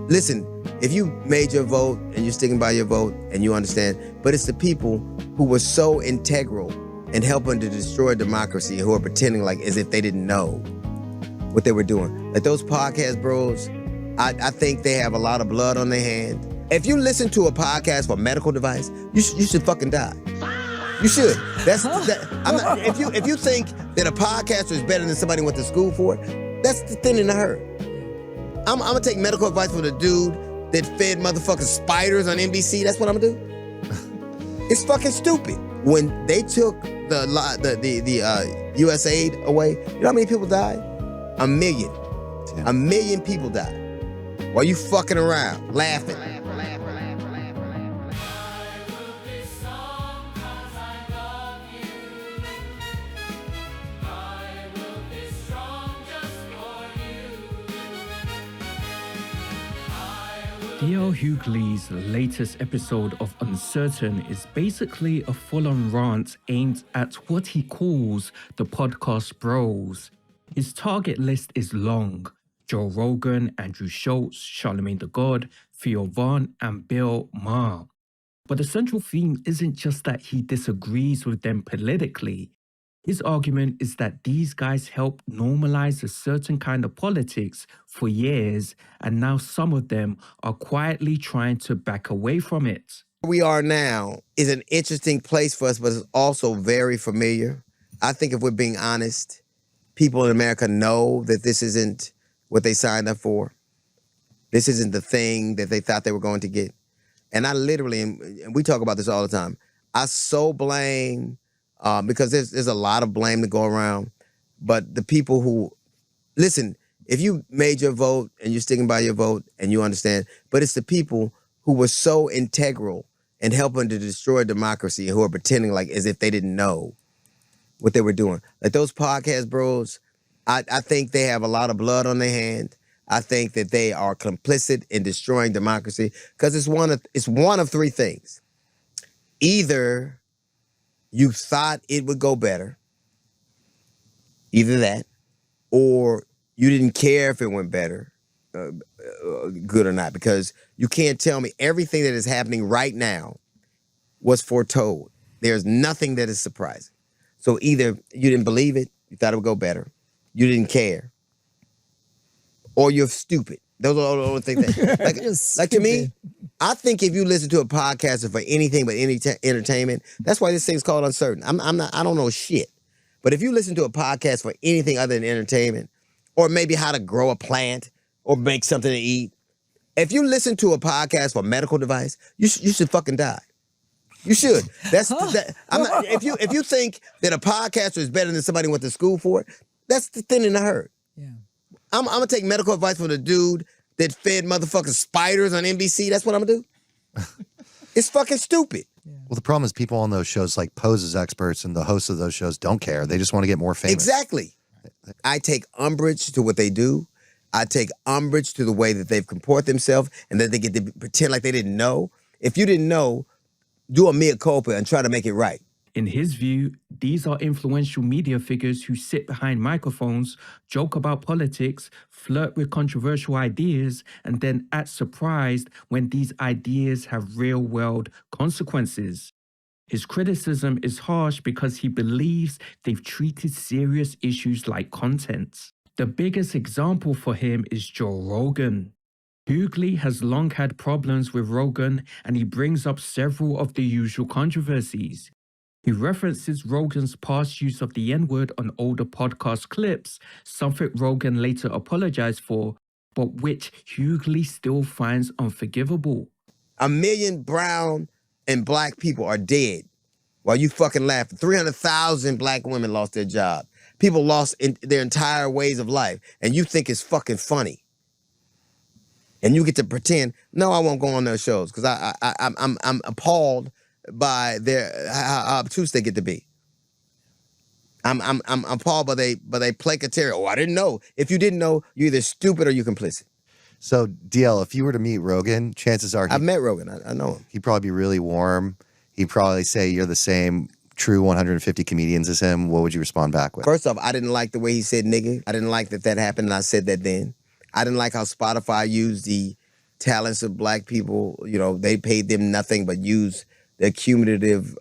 Listen, if you made your vote and you're sticking by your vote and you understand, but it's the people who were so integral in helping to destroy democracy who are pretending like as if they didn't know what they were doing. Like those podcast bros, I think they have a lot of blood on their hand. If you listen to a podcast for medical device, you should fucking die. You should. If you think that a podcaster is better than somebody who went to school for it, that's the thin in the herd. I'm gonna take medical advice from the dude that fed motherfucking spiders on NBC. That's what I'm gonna do. It's fucking stupid. When they took the US aid away, you know how many people died? 1 million. Yeah. 1 million people died. While you fucking around, laughing. Theo Hughley's latest episode of Uncertain is basically a full-on rant aimed at what he calls the podcast bros. His target list is long. Joe Rogan, Andrew Schulz, Charlemagne the God, Theo and Bill Maher. But the central theme isn't just that he disagrees with them politically. His argument is that these guys helped normalize a certain kind of politics for years, and now some of them are quietly trying to back away from it. Where we are now is an interesting place for us, but it's also very familiar. I think if we're being honest, people in America know that this isn't what they signed up for. This isn't the thing that they thought they were going to get. And I literally, and we talk about this all the time, I so blame... because there's a lot of blame to go around. But the people who, listen, if you made your vote and you're sticking by your vote and you understand, but it's the people who were so integral in helping to destroy democracy who are pretending like as if they didn't know what they were doing. Like those podcast bros, I think they have a lot of blood on their hand. I think that they are complicit in destroying democracy because it's one of three things. Either you thought it would go better, either that, or you didn't care if it went better, good or not, because you can't tell me everything that is happening right now was foretold. There's nothing that is surprising. So either you didn't believe it, you thought it would go better, you didn't care, or you're stupid. Those are the only things that, like to me, I think if you listen to a podcast for anything but any entertainment, that's why this thing's called Uncertain. I don't know shit. But if you listen to a podcast for anything other than entertainment, or maybe how to grow a plant or make something to eat, if you listen to a podcast for medical device, you should fucking die. You should. If you think that a podcaster is better than somebody who went to school for it, that's the thin in the herd. Yeah. I'm gonna take medical advice from the dude that fed motherfucking spiders on NBC. That's what I'm gonna do. It's fucking stupid. Yeah. Well, the problem is people on those shows like pose as experts, and the hosts of those shows don't care. They just want to get more famous. Exactly. I take umbrage to what they do. I take umbrage to the way that they've comported themselves and that they get to pretend like they didn't know. If you didn't know, do a mea culpa and try to make it right. In his view, these are influential media figures who sit behind microphones, joke about politics, flirt with controversial ideas, and then act surprised when these ideas have real-world consequences. His criticism is harsh because he believes they've treated serious issues like content. The biggest example for him is Joe Rogan. Hughley has long had problems with Rogan, and he brings up several of the usual controversies. He references Rogan's past use of the N-word on older podcast clips, something Rogan later apologized for, but which Hughley still finds unforgivable. 1 million brown and black people are dead while you fucking laughing. 300,000 black women lost their job. People lost their entire ways of life, and you think it's fucking funny. And you get to pretend, no, I won't go on those shows because I'm appalled by how obtuse they get to be. I'm appalled by they placatory. Oh, I didn't know. If you didn't know, you're either stupid or you're complicit. So, DL, if you were to meet Rogan, chances are... I've met Rogan. I know him. He'd probably be really warm. He'd probably say you're the same true 150 comedians as him. What would you respond back with? First off, I didn't like the way he said nigga. I didn't like that happened, and I said that then. I didn't like how Spotify used the talents of black people. You know, they paid them nothing but use their cumulative,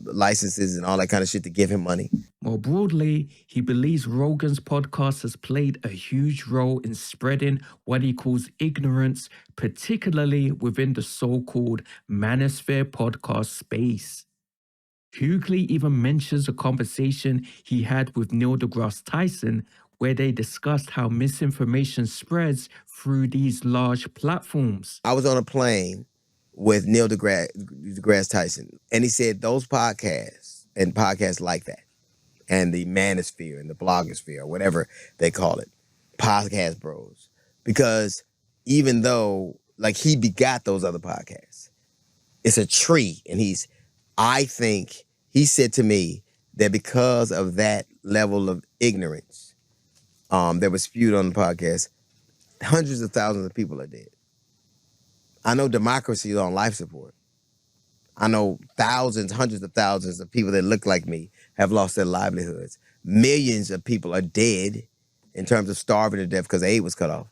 licenses and all that kind of shit to give him money. More broadly, he believes Rogan's podcast has played a huge role in spreading what he calls ignorance, particularly within the so-called manosphere podcast space. Hughley even mentions a conversation he had with Neil deGrasse Tyson where they discussed how misinformation spreads through these large platforms. I was on a plane with Neil deGrasse Tyson, and he said those podcasts and podcasts like that, and the manosphere and the blogosphere, or whatever they call it, podcast bros, because even though, like, he begot those other podcasts, it's a tree, and I think he said to me that because of that level of ignorance that was spewed on the podcast, hundreds of thousands of people are dead. I know democracy is on life support. I know thousands, hundreds of thousands of people that look like me have lost their livelihoods. Millions of people are dead in terms of starving to death because aid was cut off.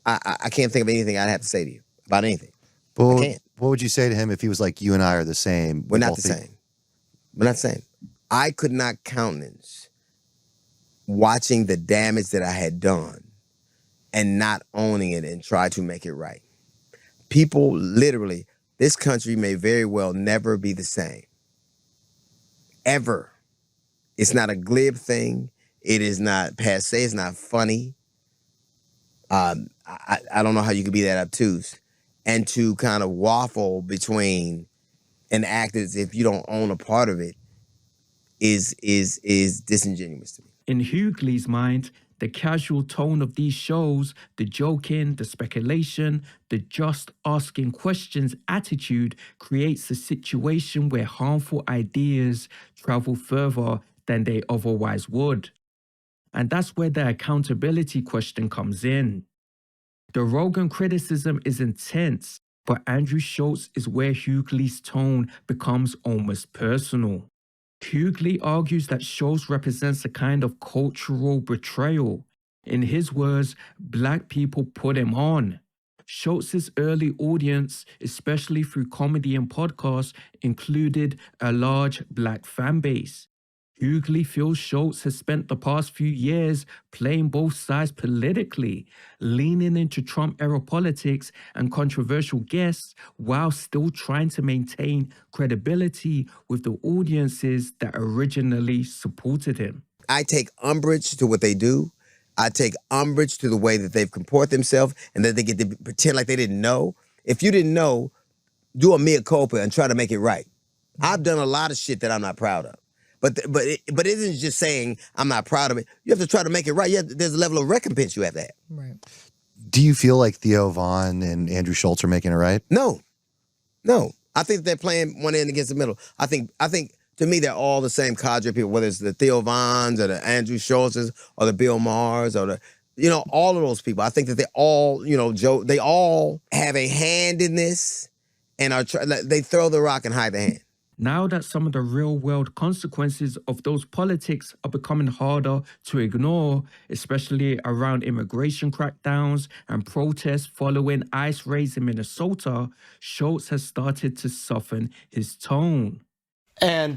I can't think of anything I'd have to say to you about anything. Well, I can't. What would you say to him if he was like, you and I are the same? We're not the same. We're not the same. I could not countenance watching the damage that I had done and not owning it and try to make it right. People literally, this country may very well never be the same. Ever. It's not a glib thing. It is not passe. It's not funny. I don't know how you could be that obtuse. And to kind of waffle between and act as if you don't own a part of it is disingenuous to me. In Hughley's mind, the casual tone of these shows, the joking, the speculation, the just asking questions attitude creates a situation where harmful ideas travel further than they otherwise would. And that's where the accountability question comes in. The Rogan criticism is intense, but Andrew Schulz is where Hughley's tone becomes almost personal. Hughley argues that Schulz represents a kind of cultural betrayal. In his words, black people put him on. Schultz's early audience, especially through comedy and podcasts, included a large black fan base. Hughley feels Schulz has spent the past few years playing both sides politically, leaning into Trump-era politics and controversial guests while still trying to maintain credibility with the audiences that originally supported him. I take umbrage to what they do. I take umbrage to the way that they've comported themselves and that they get to pretend like they didn't know. If you didn't know, do a mea culpa and try to make it right. I've done a lot of shit that I'm not proud of. But it isn't just saying I'm not proud of it. You have to try to make it right. There's a level of recompense you have to have. Right. Do you feel like Theo Von and Andrew Schulz are making it right? No. I think they're playing one end against the middle. I think to me they're all the same cadre of people, whether it's the Theo Vons or the Andrew Schultzes or the Bill Mahers or all of those people. I think that they all, Joe, they all have a hand in this and they throw the rock and hide the hand. Now that some of the real-world consequences of those politics are becoming harder to ignore, especially around immigration crackdowns and protests following ICE raids in Minnesota, Schulz has started to soften his tone. And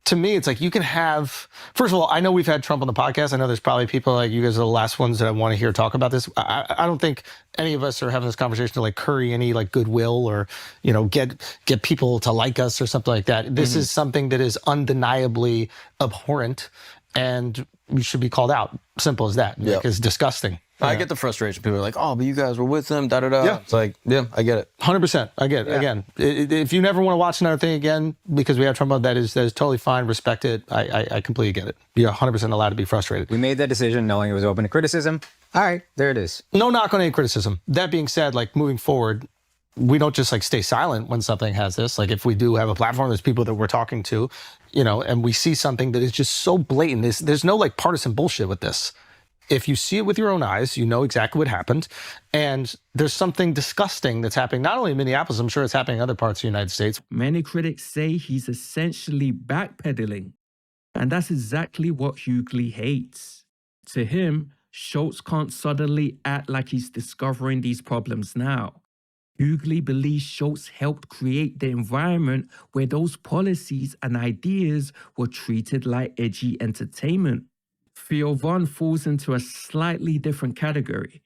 to me, it's like you can have, first of all, I know we've had Trump on the podcast. I know there's probably people like you guys are the last ones that I want to hear talk about this. I don't think any of us are having this conversation to like curry any like goodwill or, get people to like us or something like that. This is something that is undeniably abhorrent and we should be called out. Simple as that. Yep. Like, it's disgusting. I get the frustration. People are like, oh, but you guys were with them, da-da-da. Yeah. It's like, yeah, I get it. 100%. I get it. Yeah. Again, if you never want to watch another thing again because we have Trump on, that is totally fine. Respect it. I completely get it. You're 100% allowed to be frustrated. We made that decision knowing it was open to criticism. All right, there it is. No knock on any criticism. That being said, like moving forward, we don't just like stay silent when something has this. Like if we do have a platform, there's people that we're talking to, and we see something that is just so blatant. There's no like partisan bullshit with this. If you see it with your own eyes, you know exactly what happened. And there's something disgusting that's happening, not only in Minneapolis, I'm sure it's happening in other parts of the United States. Many critics say he's essentially backpedaling. And that's exactly what Hughley hates. To him, Schulz can't suddenly act like he's discovering these problems now. Hughley believes Schulz helped create the environment where those policies and ideas were treated like edgy entertainment. Theo falls into a slightly different category.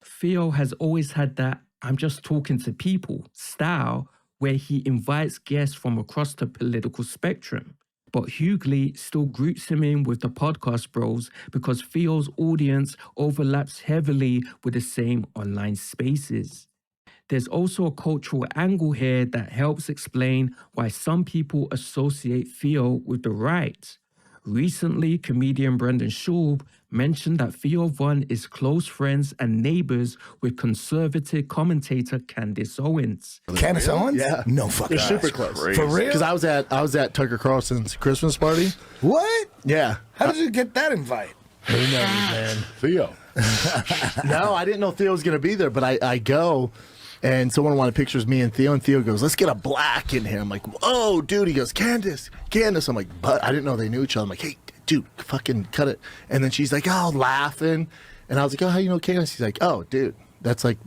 Theo has always had that "I'm just talking to people" style, where he invites guests from across the political spectrum. But Hughley still groups him in with the podcast bros because Theo's audience overlaps heavily with the same online spaces. There's also a cultural angle here that helps explain why some people associate Theo with the right. Recently, comedian Brendan Schulz mentioned that Theo is close friends and neighbors with conservative commentator Candace Owens. Candace Owens? Yeah. No fucking. They're super close. For real? Because I was at Tucker Carlson's Christmas party. What? Yeah. How did you get that invite? Who knows, man? Theo. No, I didn't know Theo was going to be there, but I go, and someone wanted pictures of me and Theo goes, "Let's get a black in here." I'm like, "Whoa, dude." He goes, Candace. I'm like, but I didn't know they knew each other. I'm like, "Hey, dude, fucking cut it." And then she's like, "Oh," laughing. And I was like, "Oh, how you know Candace?" He's like, "Oh, dude, that's like,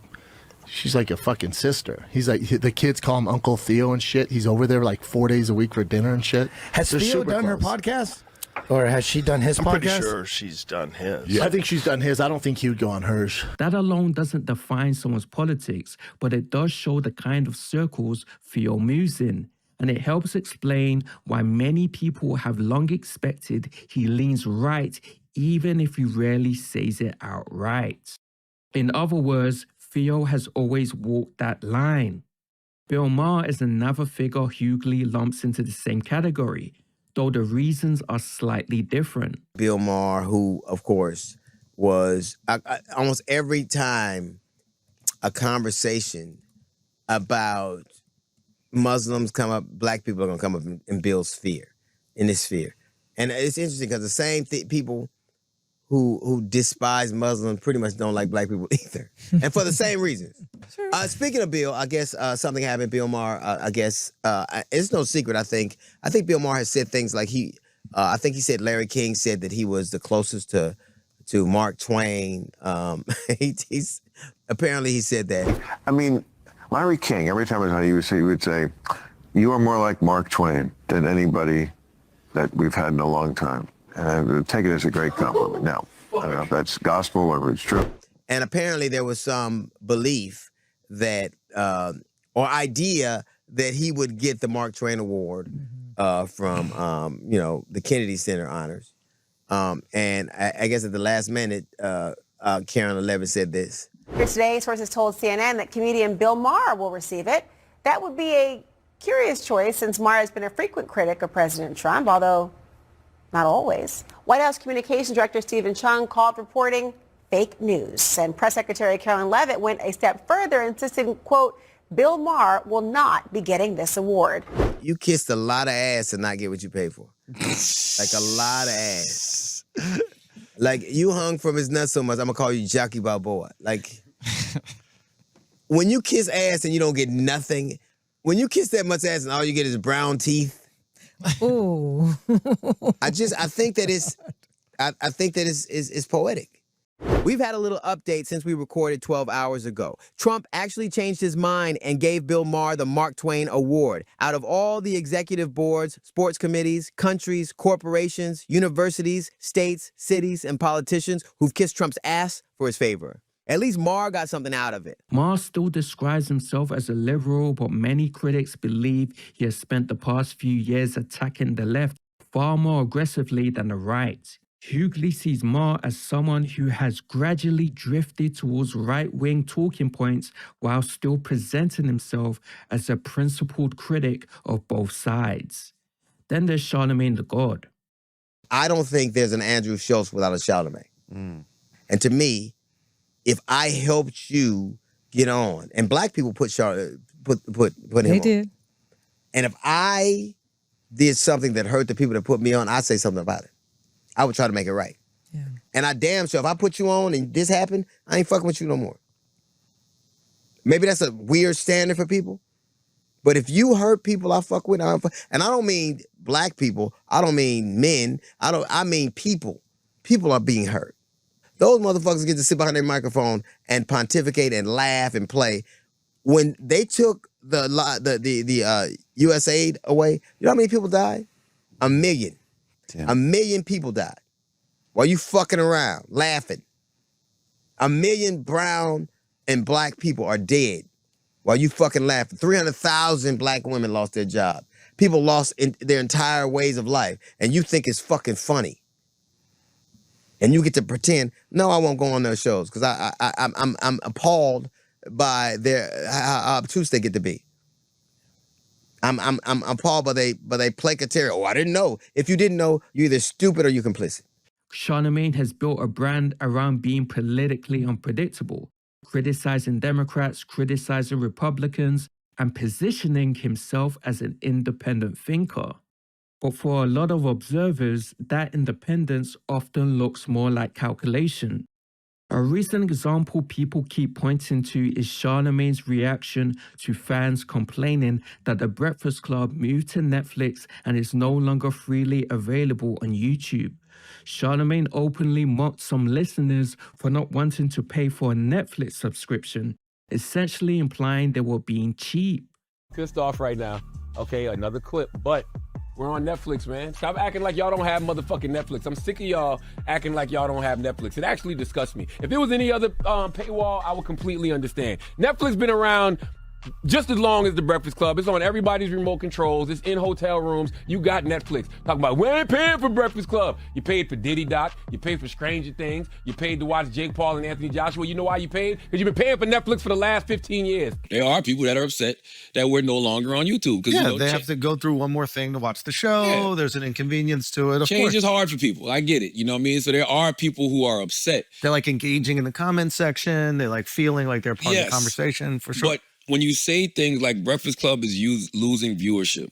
she's like a fucking sister." He's like, the kids call him Uncle Theo and shit. He's over there like 4 days a week for dinner and shit. Has They're Theo super done her close. podcast? Or has she done his I'm podcast? pretty sure she's done his. I think she's done his. I don't think he would go on hers. That alone doesn't define someone's politics, but it does show the kind of circles Theo moves in. And it helps explain why many people have long expected he leans right, even if he rarely says it outright. In other words, Theo has always walked that line. Bill Maher is another figure Hughley lumps into the same category, though the reasons are slightly different. Bill Maher, who, of course, was almost every time a conversation about Muslims come up, black people are going to come up in Bill's sphere, in this sphere. And it's interesting because the same people who despise Muslims pretty much don't like black people either. And for the same reasons. Speaking of Bill, I guess something happened. Bill Maher, I guess, it's no secret, I think. I think Bill Maher has said things like I think he said Larry King said that he was the closest to Mark Twain. He's apparently he said that. I mean, Larry King, every time I saw you, he would say, "You are more like Mark Twain than anybody that we've had in a long time." And I would take it as a great compliment. Now, I don't know if that's gospel or if it's true. And apparently there was some belief that, or idea that he would get the Mark Twain Award from, the Kennedy Center honors. And I guess at the last minute, Karen Levin said this. Today, sources told CNN that comedian Bill Maher will receive it. That would be a curious choice since Maher has been a frequent critic of President Trump, although not always. White House Communications Director Stephen Chung called reporting fake news. And Press Secretary Karen Leavitt went a step further, insisting, quote, Bill Maher will not be getting this award. You kissed a lot of ass and not get what you paid for. Like a lot of ass. Like you hung from his nuts so much, I'm gonna call you Jockey Balboa. Like when you kiss ass and you don't get nothing, when you kiss that much ass and all you get is brown teeth. Ooh. I think that it's poetic. We've had a little update since we recorded 12 hours ago. Trump actually changed his mind and gave Bill Maher the Mark Twain Award. Out of all the executive boards, sports committees, countries, corporations, universities, states, cities, and politicians who've kissed Trump's ass for his favor, at least Maher got something out of it. Maher still describes himself as a liberal, but many critics believe he has spent the past few years attacking the left far more aggressively than the right. Hughley sees Maher as someone who has gradually drifted towards right-wing talking points while still presenting himself as a principled critic of both sides. Then there's Charlamagne the God. I don't think there's an Andrew Schulz without a Charlemagne. And to me, if I helped you get on, and black people put him They on. did. And if I did something that hurt the people that put me on, I'd say something about it. I would try to make it right. Yeah. And I damn sure if I put you on and this happened, I ain't fucking with you no more. Maybe that's a weird standard for people. But if you hurt people I fuck with, and I don't mean black people, I don't mean men, I mean people. People are being hurt. Those motherfuckers get to sit behind their microphone and pontificate and laugh and play. When they took the USAID away, you know how many people died? 1 million. Damn. 1 million people died while you fucking around, laughing. 1 million brown and black people are dead while you fucking laughing. 300,000 black women lost their job. People lost their entire ways of life, and you think it's fucking funny. And you get to pretend, no, I won't go on those shows because I'm appalled by how obtuse they get to be. I'm appalled by they placatary. Oh, I didn't know. If you didn't know, you're either stupid or you're complicit. Charlamagne has built a brand around being politically unpredictable, criticizing Democrats, criticizing Republicans, and positioning himself as an independent thinker. But for a lot of observers, that independence often looks more like calculation. A recent example people keep pointing to is Charlemagne's reaction to fans complaining that The Breakfast Club moved to Netflix and is no longer freely available on YouTube. Charlamagne openly mocked some listeners for not wanting to pay for a Netflix subscription, essentially implying they were being cheap. Pissed off right now. Okay, another clip, but we're on Netflix, man. Stop acting like y'all don't have motherfucking Netflix. I'm sick of y'all acting like y'all don't have Netflix. It actually disgusts me. If it was any other paywall, I would completely understand. Netflix been around just as long as The Breakfast Club. It's on everybody's remote controls. It's in hotel rooms. You got Netflix. Talking about, we ain't paying for Breakfast Club. You paid for Diddy Doc. You paid for Stranger Things. You paid to watch Jake Paul and Anthony Joshua. You know why you paid? Because you've been paying for Netflix for the last 15 years. There are people that are upset that we're no longer on YouTube. Yeah, they have to go through one more thing to watch the show. Yeah. There's an inconvenience to it. Of Change course. is hard for people. I get it. You know what I mean? So there are people who are upset. They like engaging in the comment section. They like feeling like they're part of the conversation, for sure. But when you say things like Breakfast Club is losing viewership,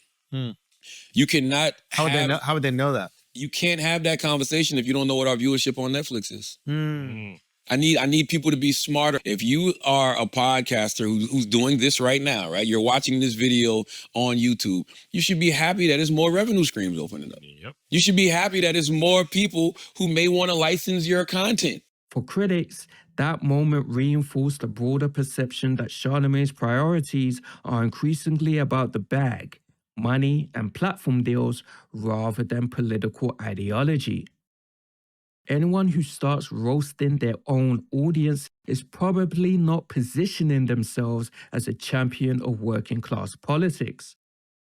you cannot. How would they know that? You can't have that conversation if you don't know what our viewership on Netflix is. I need people to be smarter. If you are a podcaster who's doing this right now, right? You're watching this video on YouTube. You should be happy that there's more revenue streams opening up. Yep. You should be happy that there's more people who may want to license your content. For critics, that moment reinforced a broader perception that Charlemagne's priorities are increasingly about the bag, money, and platform deals rather than political ideology. Anyone who starts roasting their own audience is probably not positioning themselves as a champion of working class politics.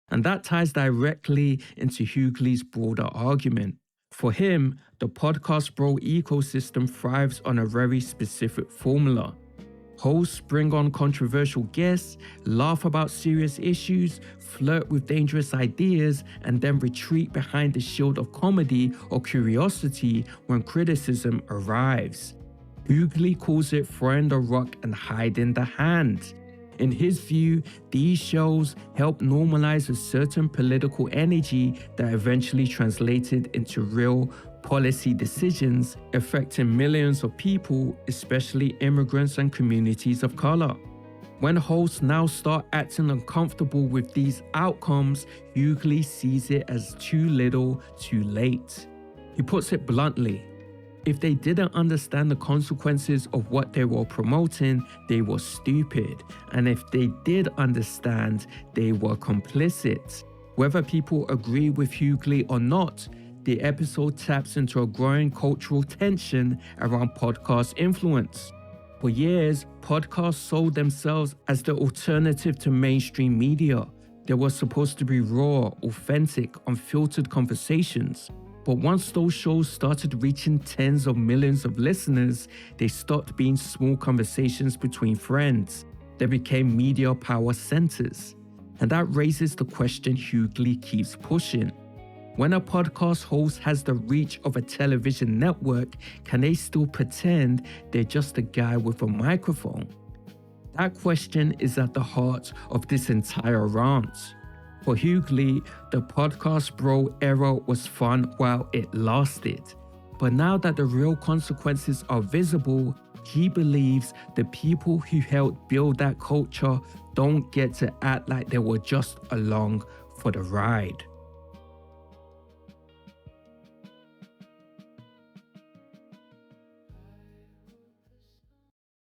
And that ties directly into Hughley's broader argument. For him, the podcast bro ecosystem thrives on a very specific formula. Hosts bring on controversial guests, laugh about serious issues, flirt with dangerous ideas, and then retreat behind the shield of comedy or curiosity when criticism arrives. Hughley calls it throwing the rock and hiding the hand. In his view, these shows help normalize a certain political energy that eventually translated into real policy decisions affecting millions of people, especially immigrants and communities of color. When hosts now start acting uncomfortable with these outcomes, Hughley sees it as too little, too late. He puts it bluntly: if they didn't understand the consequences of what they were promoting, they were stupid. And if they did understand, they were complicit. Whether people agree with Hughley or not, the episode taps into a growing cultural tension around podcast influence. For years, podcasts sold themselves as the alternative to mainstream media. They were supposed to be raw, authentic, unfiltered conversations. But once those shows started reaching tens of millions of listeners, they stopped being small conversations between friends. They became media power centers. And that raises the question Hughley keeps pushing. When a podcast host has the reach of a television network, can they still pretend they're just a guy with a microphone? That question is at the heart of this entire rant. For Hughley, the podcast bro era was fun while it lasted. But now that the real consequences are visible, he believes the people who helped build that culture don't get to act like they were just along for the ride.